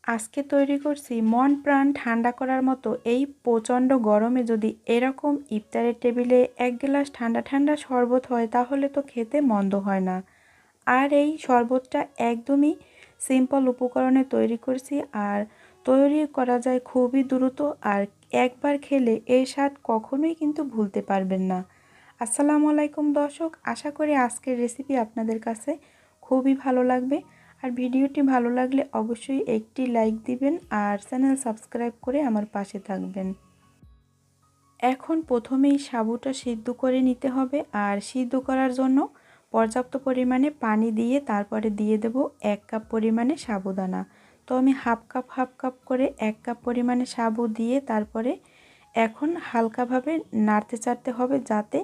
আজকে তৈরি করছি মন প্রাণ ঠান্ডা করার মতো এই প্রচণ্ড গরমে যদি এরকম ইফতারের টেবিলে এক গ্লাস ঠান্ডা ঠান্ডা শরবত হয় তাহলে তো খেতে মন্দ হয় না। আর এই শরবতটা একদমই সিম্পল উপকরণে তৈরি করছি, আর তৈরি করা যায় খুবই দ্রুত, আর একবার খেলে এর স্বাদ কখনোই কিন্তু ভুলতে পারবেন না। আসসালামু আলাইকুম দর্শক, আশা করি আজকের রেসিপি আপনাদের কাছে খুবই ভালো লাগবে। আর ভিডিওটি ভালো লাগলে অবশ্যই একটি লাইক দিবেন আর চ্যানেল সাবস্ক্রাইব করে আমার পাশে থাকবেন। এখন প্রথমেই সাবুটা সিদ্ধ করে নিতে হবে, আর সিদ্ধ করার জন্য পর্যাপ্ত পরিমাণে পানি দিয়ে তারপরে দিয়ে দেব 1 কাপ পরিমাণে সাবুদানা। তো আমি হাফ কাপ করে 1 কাপ পরিমাণে সাবু দিয়ে তারপরে এখন হালকাভাবে নাড়তে চাড়তে হবে যাতে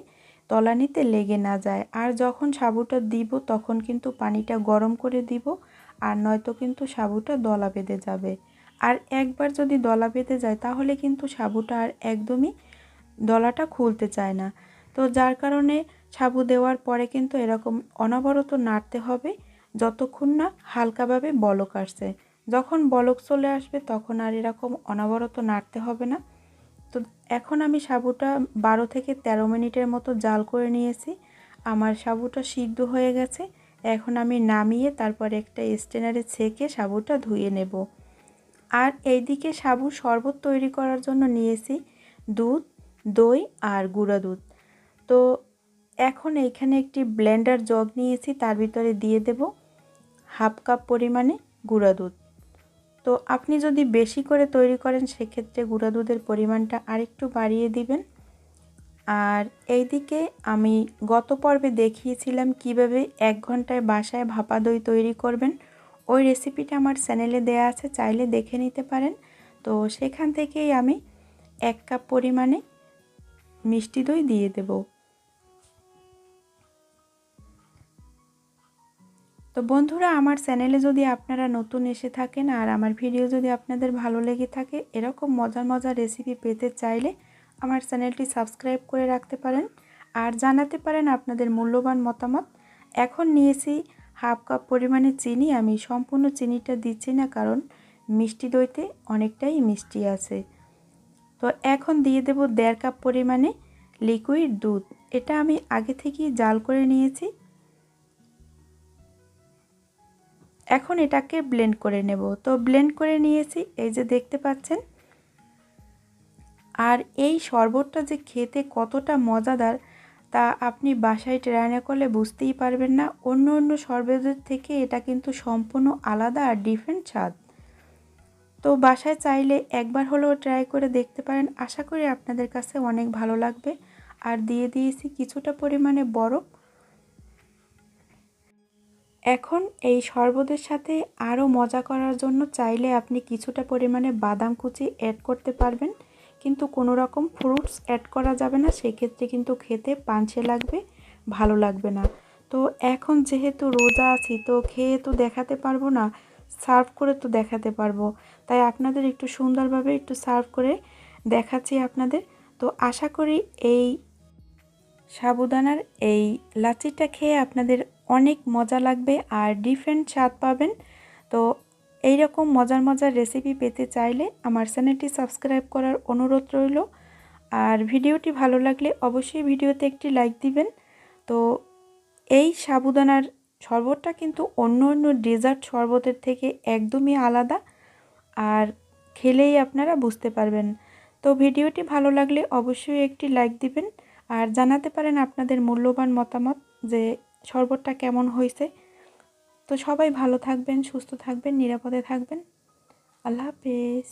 তলানিতে লেগে না যায়। আর যখন সাবুটা দিব তখন কিন্তু পানিটা গরম করে দিব, আর নয়তো কিন্তু সাবুটা দলা বেঁধে যাবে। আর একবার যদি দলা বেঁধে যায় তাহলে কিন্তু সাবুটা আর একদমই দলাটা খুলতে চায় না। তো যার কারণে সাবু দেওয়ার পরে কিন্তু এরকম অনবরত নাড়তে হবে যতক্ষণ না হালকাভাবে বলক আসছে। যখন বলক চলে আসবে তখন আর এরকম অনবরত নাড়তে হবে না। তো এখন আমি সাবুটা 12 থেকে 13 মিনিটের মতো জাল করে নিয়েছি। আমার সাবুটা সিদ্ধ হয়ে গেছে। এখন আমি নামিয়ে তারপর একটা স্ট্রেনারে ছেঁকে সাবুটা ধুয়ে নেব। আর এইদিকে সাবুর শরবত তৈরি করার জন্য নিয়েছি দুধ, দই আর গুঁড়া দুধ। তো এখন এইখানে একটি ব্লেন্ডার জগ নিয়েছি, তার ভিতরে দিয়ে দেব হাফ কাপ পরিমাণে গুঁড়া দুধ। তো আপনি যদি বেশি করে তৈরি করেন সেক্ষেত্রে গুঁড়া দুধের পরিমাণটা আরেকটু বাড়িয়ে দিবেন। আর এইদিকে আমি গত পর্বে দেখিয়েছিলাম কিভাবে 1 ঘন্টায় বাসায় ভাপা দই তৈরি করবেন। ওই রেসিপিটা আমার চ্যানেলে দেয়া আছে, চাইলে দেখে নিতে পারেন। তো সেখান থেকেই আমি 1 কাপ পরিমাণে মিষ্টি দই দিয়ে দেব। তো বন্ধুরা, আমার চ্যানেলে যদি আপনারা নতুন এসে থাকেন আর আমার ভিডিও যদি আপনাদের ভালো লেগে থাকে, এরকম মজার মজার রেসিপি পেতে চাইলে আমার চ্যানেলটি সাবস্ক্রাইব করে রাখতে পারেন আর জানাতে পারেন আপনাদের মূল্যবান মতামত। এখন নিয়েছি হাফ কাপ পরিমাণে চিনি। আমি সম্পূর্ণ চিনিটা দিচ্ছি না, কারণ মিষ্টি দইতে অনেকটাই মিষ্টি আছে। তো এখন দিয়ে দেব 1.5 কাপ পরিমাণে লিকুইড দুধ। এটা আমি আগে থেকেই জাল করে নিয়েছি। এখন এটাকে ব্লেন্ড করে নেব। তো ব্লেন্ড করে নিয়েছি, এই যে দেখতে পাচ্ছেন। আর এই শরবতটা যে খেতে কতটা মজাদার তা আপনি বাসায় ট্রাই করলে বুঝতেই পারবেন না। অন্য অন্য শরবতের থেকে এটা কিন্তু সম্পূর্ণ আলাদা আর ডিফারেন্ট স্বাদ। তো বাসায় চাইলে একবার হলেও ট্রাই করে দেখতে পারেন, আশা করি আপনাদের কাছে অনেক ভালো লাগবে। আর দিয়ে দিয়েছি কিছুটা পরিমাণে বরফ। এখন এই শরবতের সাথে আরও মজা করার জন্য চাইলে আপনি কিছুটা পরিমাণে বাদাম কুচি অ্যাড করতে পারবেন, কিন্তু কোনো রকম ফ্রুটস অ্যাড করা যাবে না, সেক্ষেত্রে কিন্তু খেতে পানসে লাগবে, ভালো লাগবে না। তো এখন যেহেতু রোজা আছি তো খেয়ে তো দেখাতে পারবো না, সার্ভ করে তো দেখাতে পারবো, তাই আপনাদের একটু সুন্দরভাবে একটু সার্ভ করে দেখাচ্ছি আপনাদের। তো আশা করি এই সাবুদানার এই লাচ্ছিটা খেয়ে আপনাদের অনেক মজা লাগবে আর ডিফারেন্ট স্বাদ পাবেন। তো এইরকম মজার মজার রেসিপি পেতে চাইলে আমার চ্যানেলটি সাবস্ক্রাইব করার অনুরোধ রইল। আর ভিডিওটি ভালো লাগলে অবশ্যই ভিডিওতে একটি লাইক দিবেন। তো এই সাবুদানার শরবতটা কিন্তু অন্য অন্য ডেজার্ট শরবতের থেকে একদমই আলাদা, আর খেলেই আপনারা বুঝতে পারবেন। তো ভিডিওটি ভালো লাগলে অবশ্যই একটি লাইক দিবেন আর জানাতে পারেন আপনাদের মূল্যবান মতামত যে শরবতটা কেমন হয়েছে। তো সবাই ভালো থাকবেন, সুস্থ থাকবেন, নিরাপদে থাকবেন। আল্লাহ হাফেজ।